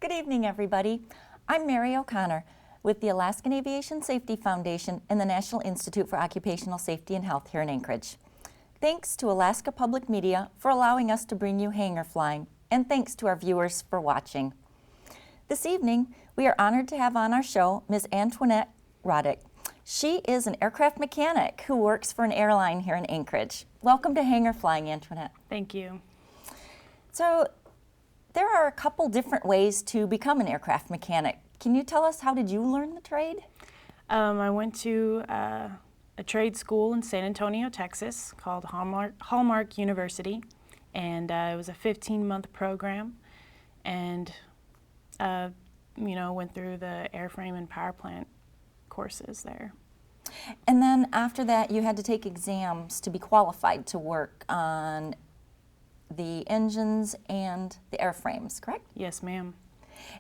Good evening, everybody. I'm Mary O'Connor with the Alaskan Aviation Safety Foundation and the National Institute for Occupational Safety and Health here in Anchorage. Thanks to Alaska Public Media for allowing us to bring you hangar flying, and thanks to our viewers for watching. This evening, we are honored to have on our show Ms. Antoinette Radick. She is an aircraft mechanic who works for an airline here in Anchorage. Welcome to Hangar Flying, Antoinette. Thank you. So, there are a couple different ways to become an aircraft mechanic. Can you tell us, how did you learn the trade? I went to a trade school in San Antonio, Texas called Hallmark University, and it was a 15-month program, and went through the airframe and power plant courses there. And then after that, you had to take exams to be qualified to work on the engines and the airframes, correct? Yes, ma'am.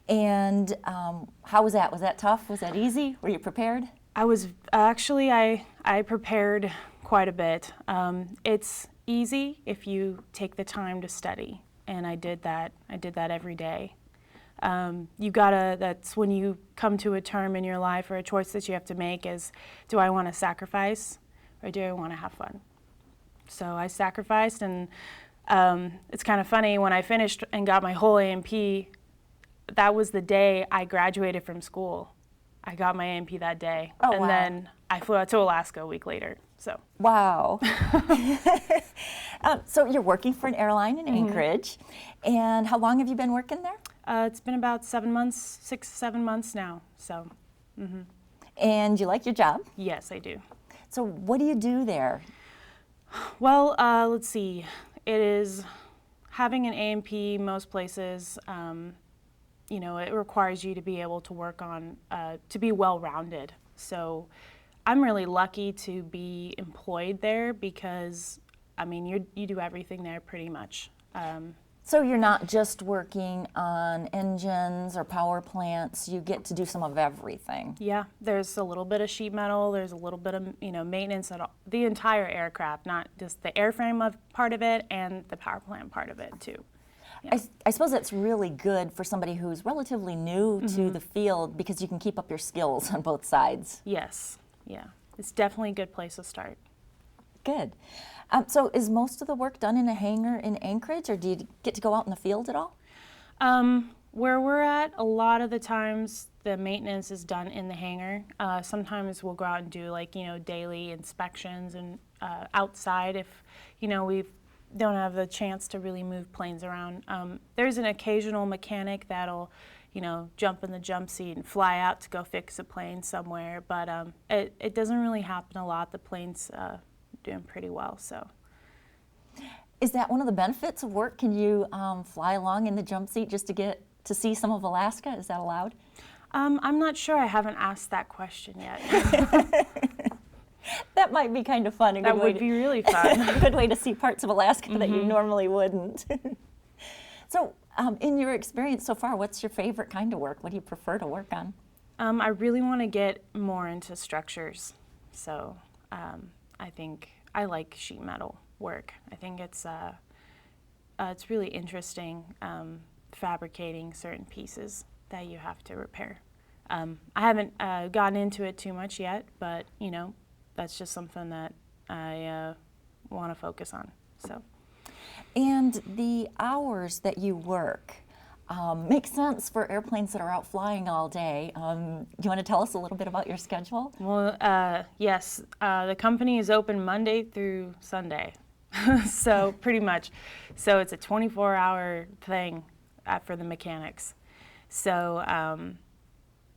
And how was that? Was that tough? Was that easy? Were you prepared? I was actually, I prepared quite a bit. It's easy if you take the time to study, and I did that. I did that every day. That's when you come to a term in your life, or a choice that you have to make is, do I want to sacrifice or do I want to have fun? So I sacrificed, and it's kind of funny, when I finished and got my whole A&P, that was the day I graduated from school. I got my A&P that day. Oh, and wow. then I flew out to Alaska a week later. So. Wow. So you're working for an airline in Anchorage, and how long have you been working there? It's been about 7 months, 6, 7 months now. So. And you like your job? Yes, I do. So what do you do there? Well, let's see. It is having an A&P most places. It requires you to be able to work on, to be well-rounded. So I'm really lucky to be employed there because, you do everything there pretty much. So you're not just working on engines or power plants, you get to do some of everything. Yeah, there's a little bit of sheet metal, there's a little bit of, maintenance on the entire aircraft, not just the airframe part of it and the power plant part of it too. Yeah. I suppose that's really good for somebody who's relatively new to the field, because you can keep up your skills on both sides. Yes, yeah. It's definitely a good place to start. Good. So is most of the work done in a hangar in Anchorage, or do you get to go out in the field at all? Where we're at, a lot of the times the maintenance is done in the hangar. Sometimes we'll go out and do daily inspections and outside if we don't have the chance to really move planes around. There's an occasional mechanic that'll jump in the jump seat and fly out to go fix a plane somewhere, but it doesn't really happen a lot. The plane's doing pretty well, so. Is that one of the benefits of work? Can you fly along in the jump seat just to get to see some of Alaska? Is that allowed? I'm not sure. I haven't asked that question yet. That might be kind of fun. That would be really fun. A good way to see parts of Alaska that you normally wouldn't. So, in your experience so far, what's your favorite kind of work? What do you prefer to work on? I really want to get more into structures. So, I think I like sheet metal work. I think it's really interesting fabricating certain pieces that you have to repair. I haven't gotten into it too much yet, but that's just something that I want to focus on. So. And the hours that you work make sense for airplanes that are out flying all day. Do you want to tell us a little bit about your schedule? Well, yes. The company is open Monday through Sunday, so pretty much. So it's a 24-hour thing for the mechanics. So,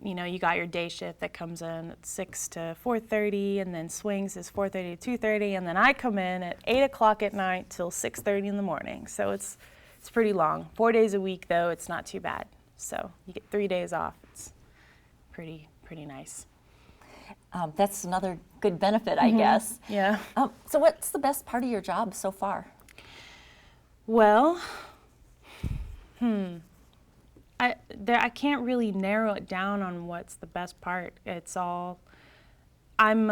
you got your day shift that comes in at 6 to 4:30, and then swings is 4:30 to 2:30, and then I come in at 8 o'clock at night till 6:30 in the morning. So it's pretty long. 4 days a week, though, it's not too bad. So you get 3 days off. It's pretty nice. That's another good benefit, I guess. Yeah. So what's the best part of your job so far? Well, I can't really narrow it down on what's the best part. It's all, I'm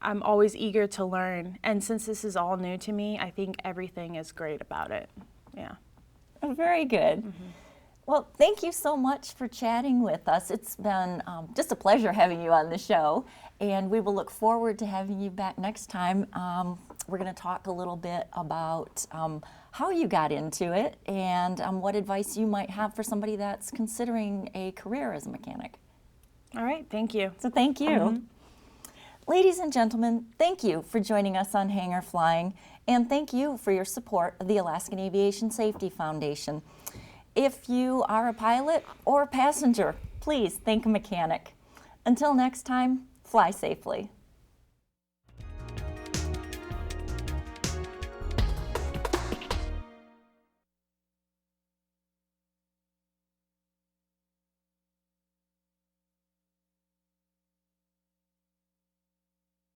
always eager to learn, and since this is all new to me, I think everything is great about it. Yeah. Oh, very good. Well, thank you so much for chatting with us. It's been just a pleasure having you on the show, and we will look forward to having you back next time. We're going to talk a little bit about how you got into it and what advice you might have for somebody that's considering a career as a mechanic. All right, thank you. So thank you. Ladies and gentlemen, thank you for joining us on Hangar Flying, and thank you for your support of the Alaskan Aviation Safety Foundation. If you are a pilot or a passenger, please thank a mechanic. Until next time, fly safely.